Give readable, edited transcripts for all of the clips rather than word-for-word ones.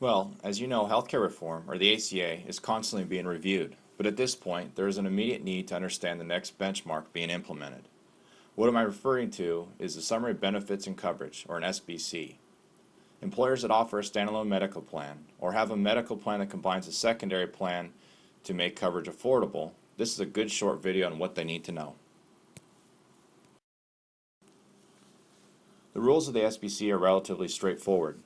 Well, as you know, healthcare reform, or the ACA, is constantly being reviewed, but at this point, there is an immediate need to understand the next benchmark being implemented. What am I referring to is the Summary of Benefits and Coverage, or an SBC. Employers that offer a standalone medical plan, or have a medical plan that combines a secondary plan to make coverage affordable, this is a good short video on what they need to know. The rules of the SBC are relatively straightforward.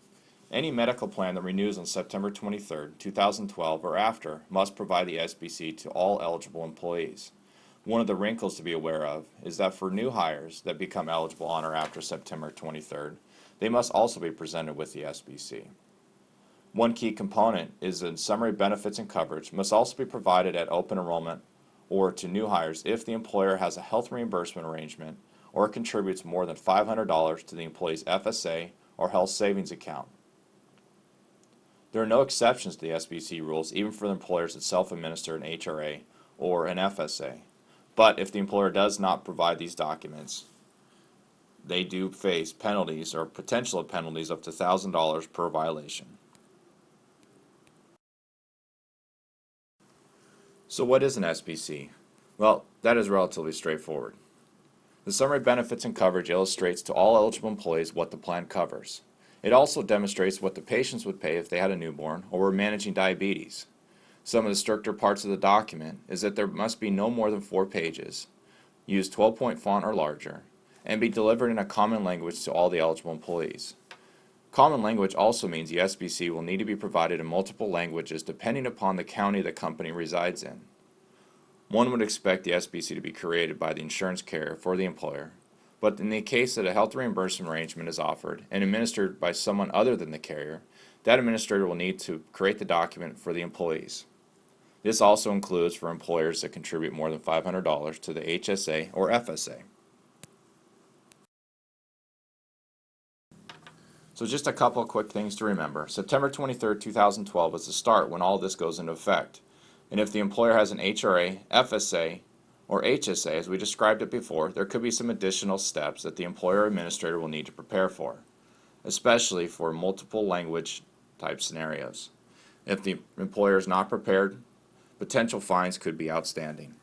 Any medical plan that renews on September 23, 2012 or after must provide the SBC to all eligible employees. One of the wrinkles to be aware of is that for new hires that become eligible on or after September 23rd, they must also be presented with the SBC. One key component is that summary benefits and coverage must also be provided at open enrollment or to new hires if the employer has a health reimbursement arrangement or contributes more than $500 to the employee's FSA or health savings account. There are no exceptions to the SBC rules, even for the employers that self-administer an HRA or an FSA. But if the employer does not provide these documents, they do face penalties or potential penalties up to $1,000 per violation. So what is an SBC? Well, that is relatively straightforward. The summary benefits and coverage illustrates to all eligible employees what the plan covers. It also demonstrates what the patients would pay if they had a newborn or were managing diabetes. Some of the stricter parts of the document is that there must be no more than 4 pages, use 12-point font or larger, and be delivered in a common language to all the eligible employees. Common language also means the SBC will need to be provided in multiple languages depending upon the county the company resides in. One would expect the SBC to be created by the insurance carrier for the employer, but in the case that a health reimbursement arrangement is offered and administered by someone other than the carrier, that administrator will need to create the document for the employees. This also includes for employers that contribute more than $500 to the HSA or FSA. So just a couple of quick things to remember. September 23, 2012 is the start when all this goes into effect. And if the employer has an HRA, FSA, or HSA, as we described it before, there could be some additional steps that the employer administrator will need to prepare for, especially for multiple language type scenarios. If the employer is not prepared, potential fines could be outstanding.